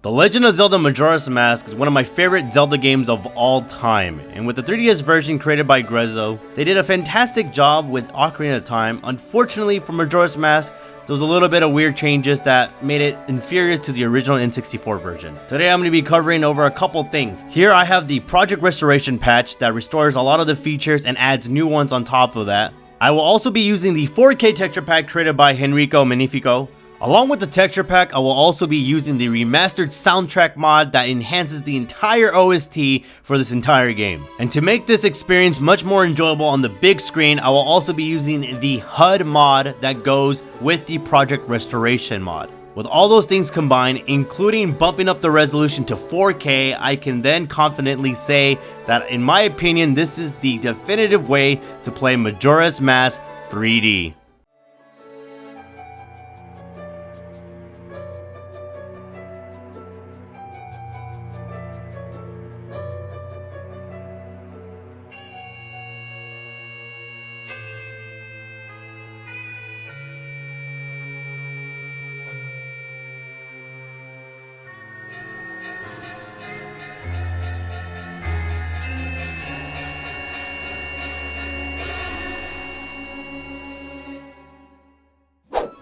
The Legend of Zelda Majora's Mask is one of my favorite Zelda games of all time, and with the 3DS version created by Grezzo, they did a fantastic job with Ocarina of Time. Unfortunately for Majora's Mask, there was a little bit of weird changes that made it inferior to the original N64 version. Today I'm going to be covering over a couple things. Here I have the Project Restoration patch that restores a lot of the features and adds new ones on top of that. I will also be using the 4K texture pack created by Henriko Magnifico. Along with the texture pack, I will also be using the remastered soundtrack mod that enhances the entire OST for this entire game. And to make this experience much more enjoyable on the big screen, I will also be using the HUD mod that goes with the Project Restoration mod. With all those things combined, including bumping up the resolution to 4K, I can then confidently say that in my opinion, this is the definitive way to play Majora's Mask 3D.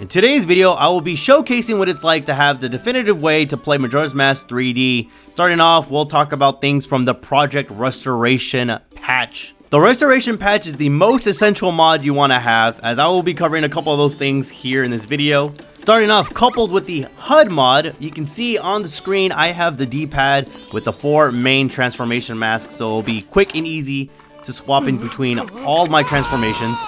In today's video, I will be showcasing what it's like to have the definitive way to play Majora's Mask 3D. Starting off, we'll talk about things from the Project Restoration patch. The Restoration patch is the most essential mod you want to have, as I will be covering a couple of those things here in this video. Starting off, coupled with the HUD mod, you can see on the screen I have the D-pad with the 4 main transformation masks, so it'll be quick and easy to swap in between all my transformations.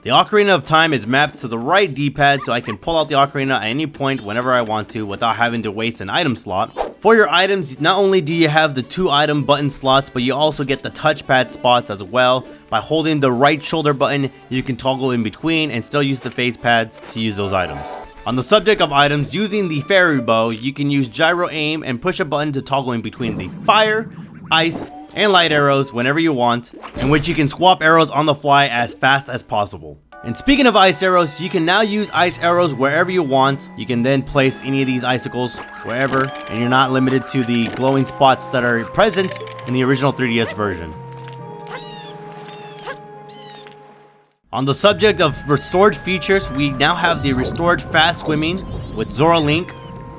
The Ocarina of Time is mapped to the right D-pad, so I can pull out the Ocarina at any point whenever I want to without having to waste an item slot. For your items, not only do you have the 2 item button slots, but you also get the touchpad spots as well. By holding the right shoulder button, you can toggle in between and still use the face pads to use those items. On the subject of items, using the fairy bow, you can use gyro aim and push a button to toggle in between the fire, ice, and light arrows whenever you want, in which you can swap arrows on the fly as fast as possible. And speaking of ice arrows, you can now use ice arrows wherever you want. You can then place any of these icicles wherever, and you're not limited to the glowing spots that are present in the original 3DS version. On the subject of restored features, we now have the restored fast swimming with Zora Link.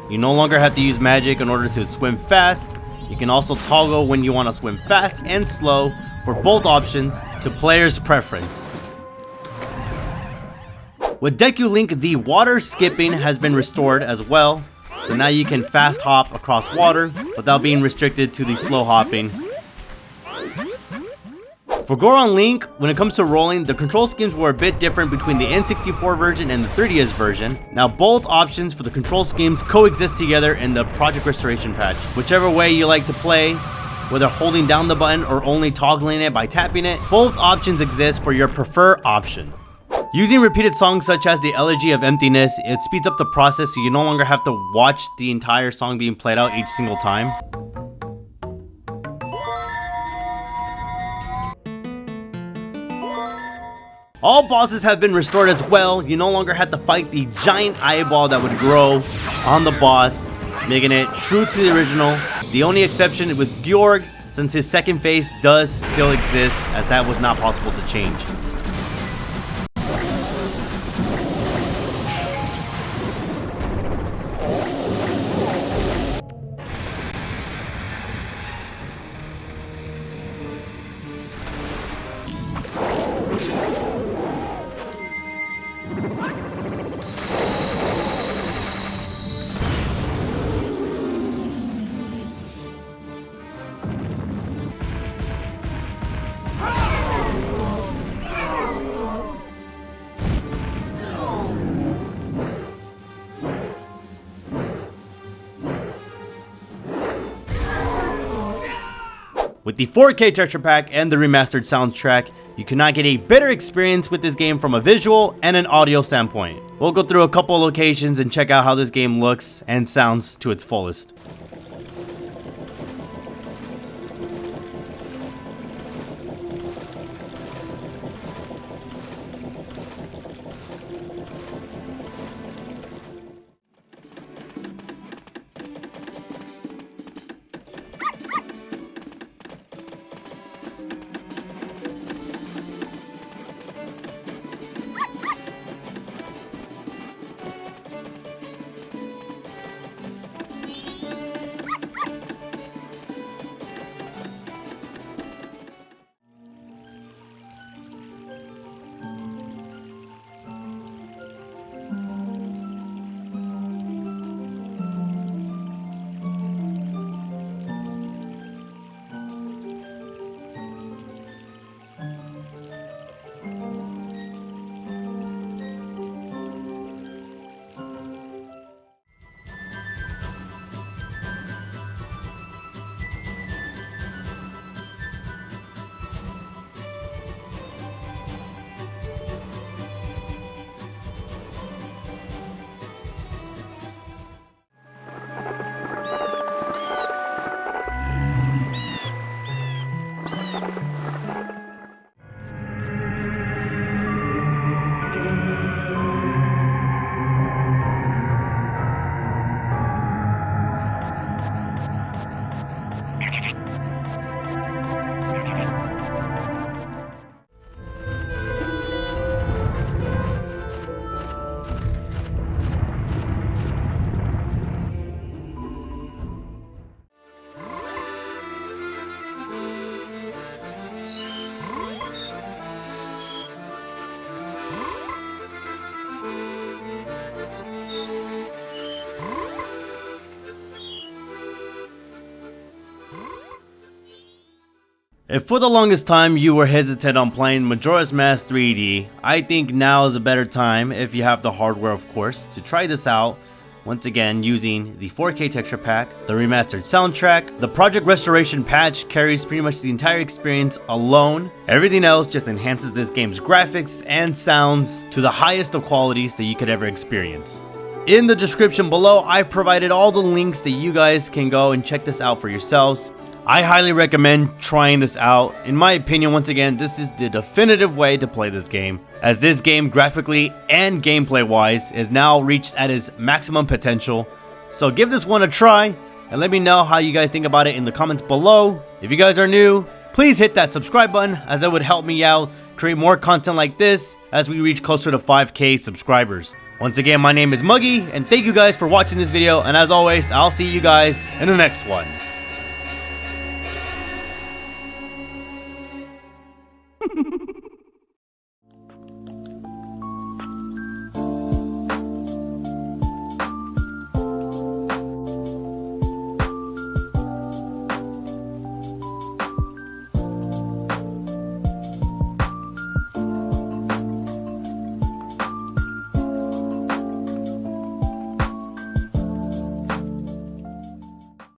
You no longer have to use magic in order to swim fast. You can also toggle when you want to swim fast and slow for both options to player's preference. With Deku Link, the water skipping has been restored as well. So now you can fast hop across water without being restricted to the slow hopping. For Goron Link, when it comes to rolling, the control schemes were a bit different between the N64 version and the 3DS version. Now both options for the control schemes coexist together in the Project Restoration patch. Whichever way you like to play, whether holding down the button or only toggling it by tapping it, both options exist for your preferred option. Using repeated songs such as the Elegy of Emptiness, it speeds up the process so you no longer have to watch the entire song being played out each single time. All bosses have been restored as well. You no longer have to fight the giant eyeball that would grow on the boss, making it true to the original. The only exception with Bjorg, since his second face does still exist, as that was not possible to change. With the 4K texture pack and the remastered soundtrack, you cannot get a better experience with this game from a visual and an audio standpoint. We'll go through a couple of locations and check out how this game looks and sounds to its fullest. If for the longest time you were hesitant on playing Majora's Mask 3D, I think now is a better time, if you have the hardware of course, to try this out. Once again, using the 4K texture pack, the remastered soundtrack, the Project Restoration patch carries pretty much the entire experience alone. Everything else just enhances this game's graphics and sounds to the highest of qualities that you could ever experience. In the description below, I've provided all the links that you guys can go and check this out for yourselves. I highly recommend trying this out. In my opinion, once again, this is the definitive way to play this game, as this game graphically and gameplay wise is now reached at its maximum potential. So give this one a try and let me know how you guys think about it in the comments below. If you guys are new, please hit that subscribe button, as that would help me out create more content like this as we reach closer to 5K subscribers. Once again, my name is Muggy, and thank you guys for watching this video, and as always, I'll see you guys in the next one.